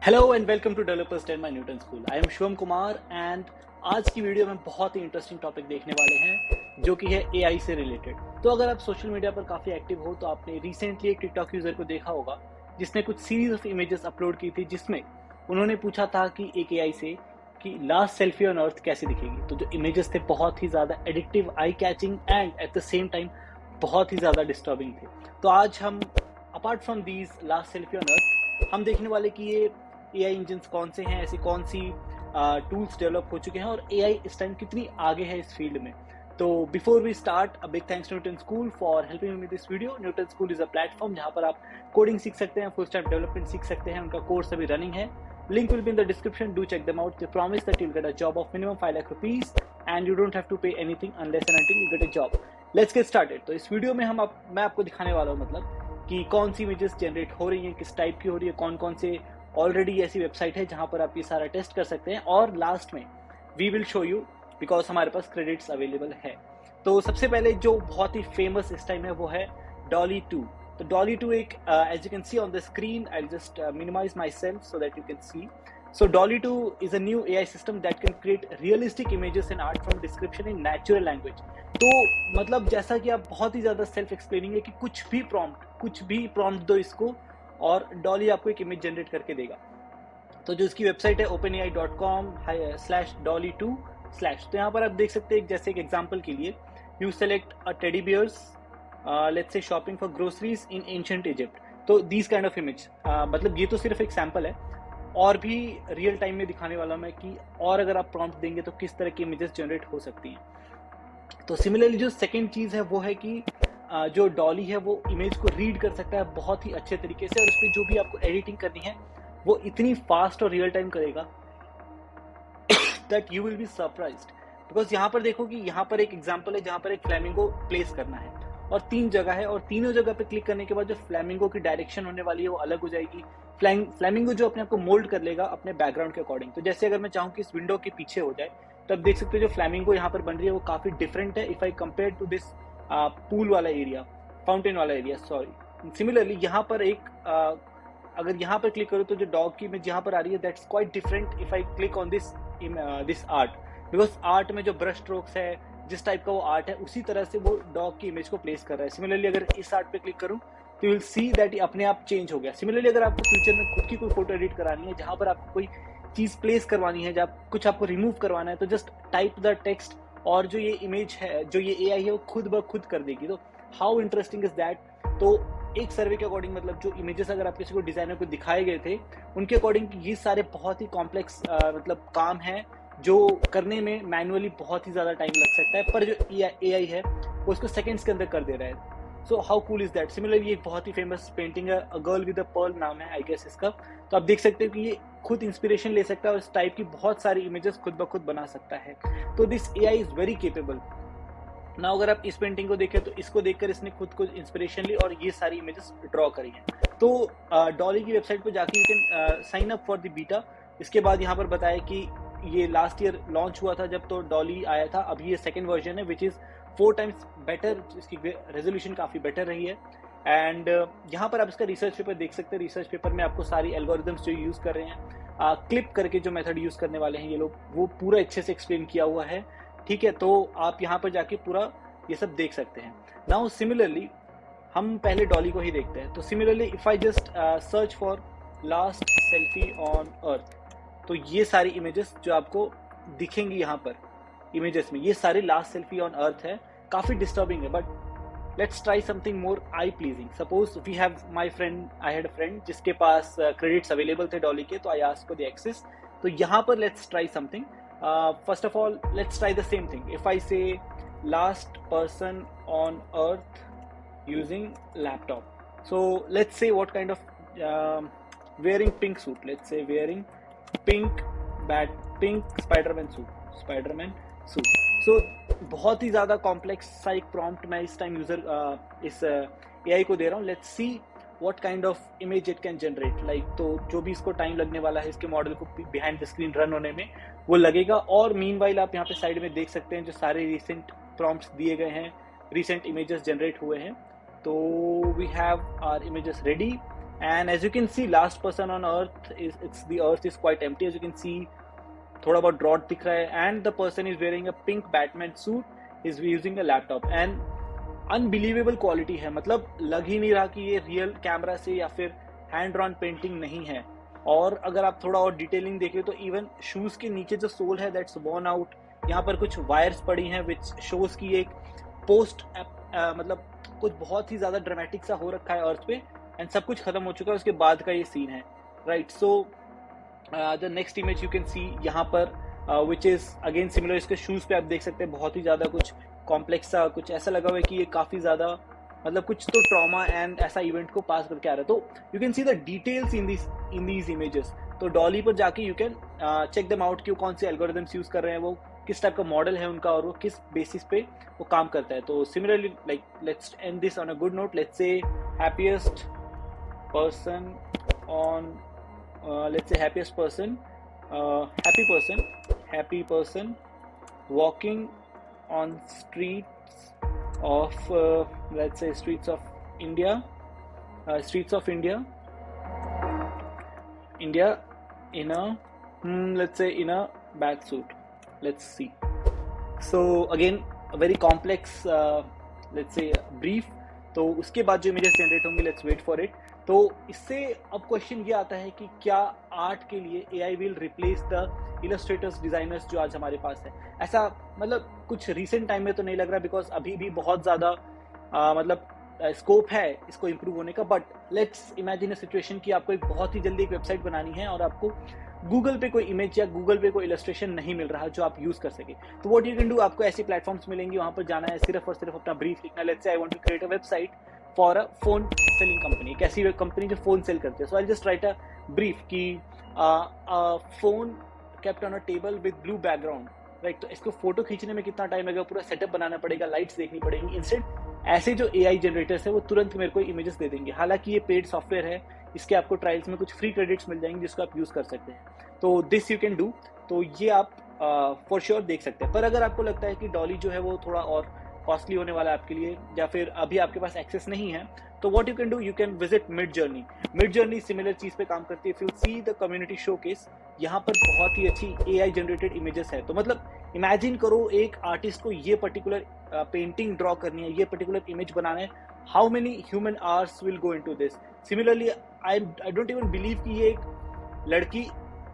Hello and welcome to developers ten my Newton School. I am Shivam Kumar and आज की video में बहुत ही interesting topic देखने वाले हैं जो कि है एआई से रिलेटेड। तो अगर आप सोशल मीडिया पर काफ़ी एक्टिव हो तो आपने रिसेंटली एक टिकटॉक यूज़र को देखा होगा जिसने कुछ सीरीज ऑफ इमेजेस अपलोड की थी जिसमें उन्होंने पूछा था कि एक एआई से कि लास्ट सेल्फी ऑन अर्थ कैसी दिखेगी। तो जो इमेजेस थे बहुत ही ज़्यादा addictive, eye catching and at the same time बहुत ही ज़्यादा डिस्टर्बिंग थे। तो आज हम apart from these last selfie on अर्थ हम देखने वाले कि ये एआई इंजन्स कौन से हैं, ऐसी कौन सी टूल्स डेवलप हो चुके हैं और एआई इस टाइम कितनी आगे है इस फील्ड में। तो before we start a big thanks to Newton School for helping me with this video. Newton School is a platform जहां पर आप कोडिंग सीख सकते हैं, फुल स्टैक डेवलपमेंट सीख सकते हैं। उनका कोर्स अभी रनिंग है, link will be in the description, do check them out. They promise that you will get a job of minimum 5 lakh rupees and you don't have to pay anything unless and until you get a job. Let's get started. तो इस video में मैं आपको दिखाने वाला हूँ मतलब कि कौन सी इमेजेस जनरेट हो रही हैं, किस टाइप की हो रही है, कौन कौन से ऑलरेडी ऐसी वेबसाइट है जहां पर आप ये सारा टेस्ट कर सकते हैं और लास्ट में we will show you because हमारे पास क्रेडिट्स अवेलेबल है। तो सबसे पहले जो बहुत ही फेमस इस टाइम है वो है डॉली 2। तो डॉली 2 एक as you can see on the screen, I just minimize myself so that you can see. So Dolly 2 is a new AI system that can create realistic images and art from description in natural language। तो मतलब जैसा कि आप बहुत ही ज़्यादा self explaining है कि कुछ भी प्रॉम्प्ट दो इसको और डॉली आपको एक इमेज जनरेट करके देगा। तो जो इसकी वेबसाइट है openai.com/dolly2/। तो यहाँ पर आप देख सकते हैं जैसे एक एग्जांपल के लिए you select a teddy bears, let's say shopping for groceries in ancient Egypt. तो दीज काइंड ऑफ इमेज, मतलब ये तो सिर्फ एक सैंपल है और भी रियल टाइम में दिखाने वाला मैं कि और अगर आप प्रॉम्प्ट देंगे तो किस तरह की इमेजेस जनरेट हो सकती हैं। तो सिमिलरली जो सेकंड चीज़ है वो है कि जो डॉली है वो इमेज को रीड कर सकता है बहुत ही अच्छे तरीके से और उसमें जो भी आपको एडिटिंग करनी है वो इतनी फास्ट और रियल टाइम करेगा that you will be surprised. Because यहाँ पर देखो कि यहाँ पर एक एग्जांपल है जहाँ पर एक फ्लैमिंगो प्लेस करना है और 3 जगह है और तीनों जगह पे क्लिक करने के बाद जो फ्लैमिंगो की डायरेक्शन होने वाली है वो अलग हो जाएगी। फ्लैमिंगो जो अपने आप को मोल्ड कर लेगा अपने बैकग्राउंड के अकॉर्डिंग। तो जैसे अगर मैं चाहूँ कि इस विंडो के पीछे हो जाए तो आप देख सकते हो जो फ्लैमिंगो यहाँ पर बन रही है वो काफी डिफरेंट है if I compare to this pool वाला एरिया, फाउंटेन वाला एरिया, सॉरी। सिमिलरली यहाँ पर एक अगर यहाँ पर क्लिक करूँ तो जो डॉग की इमेज यहाँ पर आ रही है that's quite different if I click on this art. Because art में जो ब्रश स्ट्रोक्स है, जिस टाइप का वो आर्ट है उसी तरह से वो डॉग की इमेज को प्लेस कर रहा है। सिमिलरली अगर इस आर्ट पे क्लिक करूँ तो यू विल सी दैट अपने आप चेंज हो गया। सिमिलरली अगर आपको फ्यूचर में खुद की कोई फोटो एडिट करानी है जहां पर आपको कोई चीज प्लेस करवानी है, जब कुछ आपको रिमूव करवाना है तो जस्ट टाइप द टेक्स्ट और जो ये इमेज है, जो ये एआई है वो खुद ब खुद कर देगी। तो हाउ इंटरेस्टिंग इज दैट। तो एक सर्वे के अकॉर्डिंग मतलब जो इमेजेस अगर आप किसी को डिजाइनर को दिखाए गए थे उनके अकॉर्डिंग ये सारे बहुत ही कॉम्प्लेक्स मतलब काम है जो करने में मैनुअली बहुत ही ज़्यादा टाइम लग सकता है, पर जो एआई है वो उसको सेकंड्स के अंदर कर दे रहा है। So how cool is that. Similarly एक बहुत ही फेमस पेंटिंग है, a girl with a pearl नाम है आई गेस इसका। तो आप देख सकते हो कि ये खुद इंस्पिरेशन ले सकता है और इस टाइप की बहुत सारी इमेजेस खुद ब खुद बना सकता है। तो this AI is very capable. ना अगर आप इस पेंटिंग को देखें तो इसको देखकर इसने खुद को इंस्पिरेशन ली और ये सारी इमेजेस ड्रॉ करी है। तो डॉली की वेबसाइट पर जाके you can sign up for the beta. इसके बाद यहाँ पर बताया कि ये लास्ट ईयर लॉन्च हुआ था जब तो डॉली आया था, अभी ये सेकंड वर्जन है विच इज़ 4 टाइम्स बेटर, इसकी रेजोल्यूशन काफ़ी बेटर रही है। एंड यहाँ पर आप इसका रिसर्च पेपर देख सकते हैं। रिसर्च पेपर में आपको सारी एल्गोरिदम्स जो यूज़ कर रहे हैं, क्लिप करके जो मेथड यूज़ करने वाले हैं ये लोग, वो पूरा अच्छे से एक्सप्लेन किया हुआ है। ठीक है, तो आप यहाँ पर जाके पूरा ये सब देख सकते हैं। नाउ सिमिलरली हम पहले डॉली को ही देखते हैं। तो similarly if I just search for last selfie on अर्थ, तो ये सारी इमेजेस जो आपको दिखेंगी यहाँ पर इमेजेस में, ये सारी लास्ट सेल्फी ऑन अर्थ है। काफी डिस्टर्बिंग है but let's try something more eye pleasing. Suppose we have my friend, I had a friend जिसके पास क्रेडिट्स अवेलेबल थे डॉली के, तो I asked for the access. तो यहाँ पर let's try something. First of all let's try the same thing. If I say last person on earth using laptop, so let's say what kind of wearing pink suit, let's say wearing pink spider-man suit। so बहुत ही ज़्यादा complex सा एक prompt मैं इस time user इस AI को दे रहा हूँ। Let's see what kind of image it can generate like. तो जो भी इसको टाइम लगने वाला है इसके मॉडल को बिहाइंड द स्क्रीन रन होने में वो लगेगा। और मीनवाइल आप यहाँ पे साइड में देख सकते हैं जो सारे रिसेंट प्रॉम्प्ट्स दिए गए हैं, रिसेंट इमेजेस जनरेट हुए हैं। तो we have our images ready And as you can see, last person on earth the earth is quite empty. As you can see, थोड़ा बहुत ड्रॉट दिख रहा है, and the person is wearing a pink Batman suit, is using a laptop, and unbelievable quality है, मतलब लग ही नहीं रहा कि ये रियल कैमरा से या फिर हैंड ड्रॉन पेंटिंग नहीं है। और अगर आप थोड़ा और डिटेलिंग देखें तो इवन शूज के नीचे जो सोल है दैट्स वॉर्न आउट, यहाँ पर कुछ वायर्स पड़ी हैं विच शोज की एक पोस्ट मतलब कुछ बहुत ही ज्यादा ड्रामेटिक सा हो रखा है अर्थ पे, एंड सब कुछ खत्म हो चुका है, उसके बाद का ये सीन है, right. So the next image you can सी यहाँ पर विच इज अगेन सिमिलर। इसके शूज पे आप देख सकते हैं बहुत ही ज्यादा कुछ कॉम्प्लेक्स सा, कुछ ऐसा लगा हुआ है कि ये काफी ज्यादा मतलब कुछ तो ट्रॉमा एंड ऐसा इवेंट को पास करके आ रहा है। तो you can see the details in these images. तो डॉली पर जाके you can check them out कि वो कौन से एल्गोरिथम्स यूज कर रहे हैं, वो किस टाइप का मॉडल है उनका, और वो किस बेसिस पे वो काम करता है। तो similarly like let's end this on a good note, let's say happiest person on let's say happy person walking on streets of let's say streets of India in a let's say in a bat suit. Let's see. So again a very complex let's say brief. तो उसके बाद जो images generate होंगे, let's wait for it. तो इससे अब question ये आता है कि क्या आर्ट के लिए AI will replace the illustrators, designers जो आज हमारे पास है? ऐसा मतलब कुछ रिसेंट टाइम में तो नहीं लग रहा, बिकॉज अभी भी बहुत ज़्यादा मतलब स्कोप है इसको इम्प्रूव होने का। But let's imagine a situation कि आपको एक बहुत ही जल्दी एक वेबसाइट बनानी है और आपको गूगल पे कोई इमेज या गूगल पे कोई इलस्ट्रेशन नहीं मिल रहा जो आप यूज कर सके। तो व्हाट यू कैन डू, आपको ऐसे प्लेटफॉर्म्स मिलेंगे, वहां पर जाना है, सिर्फ और सिर्फ अपना ब्रीफ लिखना। Let's say I want to create a website for a phone selling company, एक ऐसी कंपनी जो फोन सेल करती है। So I just write a brief कि phone kept on a table with blue background, right. तो इसको photo खींचने में कितना टाइम लगेगा, पूरा सेटअप बनाना पड़ेगा, लाइट्स देखनी पड़ेगी। इंस्टेंट ऐसे जो एआई जनरेटर्स है वो तुरंत मेरे को इमेजेस दे देंगे। हालांकि ये पेड सॉफ्टवेयर है, इसके आपको ट्रायल्स में कुछ फ्री क्रेडिट्स मिल जाएंगे जिसको आप यूज कर सकते हैं। तो दिस यू कैन डू, तो ये आप फॉर श्योर देख सकते हैं। पर अगर आपको लगता है कि डॉली जो है वो थोड़ा और कॉस्टली होने वाला है आपके लिए, या फिर अभी आपके पास एक्सेस नहीं है, तो what you can do, you can visit Midjourney similar चीज पे काम करती है। If you see the community showcase, यहाँ पर बहुत ही अच्छी एआई जनरेटेड इमेजेस है। तो मतलब इमेजिन करो एक आर्टिस्ट को ये पर्टिकुलर पेंटिंग ड्रॉ करनी है, ये पर्टिकुलर इमेज बनाना है, how many human hours will go into this. Similarly I don't even believe कि ये एक लड़की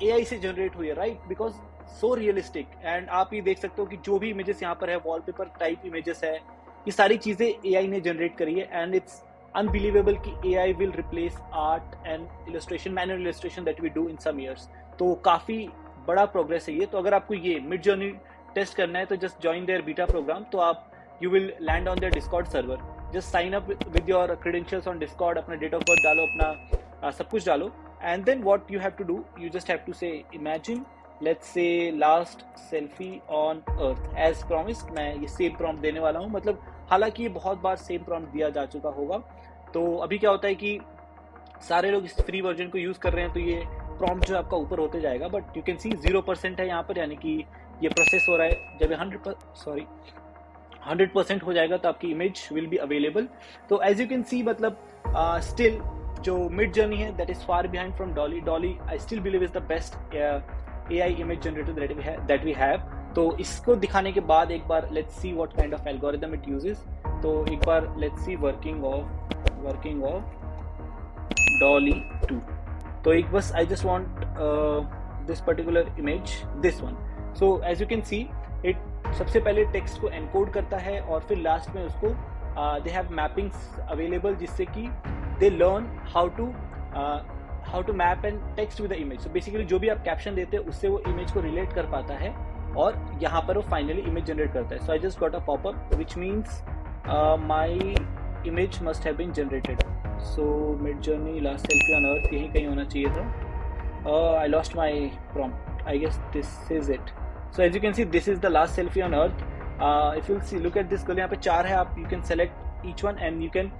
एआई से जनरेट हुई है, right, because so realistic. And आप ये देख सकते हो कि जो भी इमेजेस यहाँ पर है, वॉलपेपर टाइप इमेजेस है, ये सारी चीजें एआई ने जनरेट करी है। एंड इट्स अनबिलीवेबल कि AI will replace art and illustration, manual illustration that we do in some years. तो काफी बड़ा प्रोग्रेस है ये। तो अगर आपको ये मिड जर्नी टेस्ट करना है तो just join their beta program. तो आप you will land on their Discord server, just sign up with your credentials on Discord, अपना डेट ऑफ बर्थ डालो, अपना सब कुछ डालो, and then what you have to do, you just have to say imagine let's say last selfie on earth as promised. मैं ये same prompt देने वाला हूँ, मतलब हालांकि ये बहुत बार सेम प्रॉम्प्ट दिया जा चुका होगा। तो अभी क्या होता है कि सारे लोग इस फ्री वर्जन को यूज कर रहे हैं, तो ये प्रॉम्प्ट जो आपका ऊपर होते जाएगा। बट यू कैन सी 0% है यहाँ पर, यानी कि ये प्रोसेस हो रहा है। जब 100% हो जाएगा तो आपकी इमेज विल बी अवेलेबल। तो एज यू कैन सी मतलब स्टिल जो मिड जर्नी है that is far behind from DALL-E I still believe is the best AI image generator that we have. तो इसको दिखाने के बाद एक बार let's see what kind of algorithm it uses. तो एक बार let's see working of DALL-E 2। तो एक बस I just want this particular image, this one. So as you can see it सबसे पहले टेक्स्ट को एनकोड करता है और फिर लास्ट में उसको दे हैव मैपिंग्स अवेलेबल, जिससे कि they learn how to map and text with the image. So basically जो भी आप कैप्शन देते हैं उससे वो इमेज को रिलेट कर पाता है और यहाँ पर वो फाइनली इमेज जनरेट करता है। So I just got a popup which means my image must have been generated. So Midjourney last selfie on earth यही कहीं होना चाहिए था। I lost my prompt, I guess this is it. So as you can see, this is the last selfie on Earth. If you see, look at this girl, यहाँ पे 4 है, आप you can select each one and you can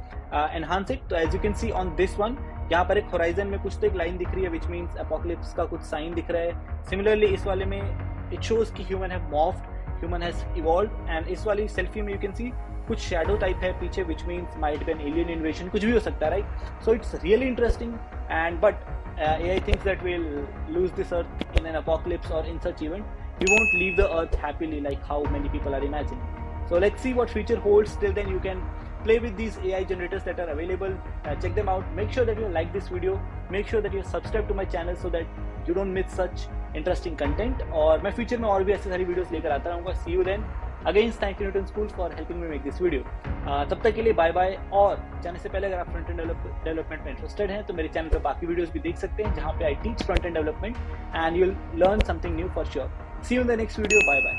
enhance it. So as you can see on this one, यहाँ पर एक horizon में कुछ तो एक line दिख रही है, which means apocalypse का कुछ sign दिख रहा है। Similarly इस वाले में it shows कि human have morphed, human has evolved, and इस वाली selfie में you can see कुछ शैडो टाइप है पीछे, which means might be an alien invasion, कुछ भी हो सकता है, right? So it's really interesting and but AI thinks that we'll lose this earth in an apocalypse or in such event. We won't leave the earth happily like how many people are imagining. So let's see what future holds. Till then, you can play with these AI generators that are available. Check them out. Make sure that you like this video. Make sure that you subscribe to my channel so that you don't miss such interesting content. और मैं future में और भी ऐसे सारी videos लेकर आता रहूँगा. See you then. Again, thank you Newton Schools for helping me make this video. तब तक के लिए बाय बाय। और जाने से पहले अगर आप फ्रंट एंड डेवलपमेंट में इंटरेस्टेड हैं तो मेरे चैनल पर बाकी वीडियोस भी देख सकते हैं जहाँ पे I teach front end development and you will learn something new for sure. See you in the next video. Bye bye.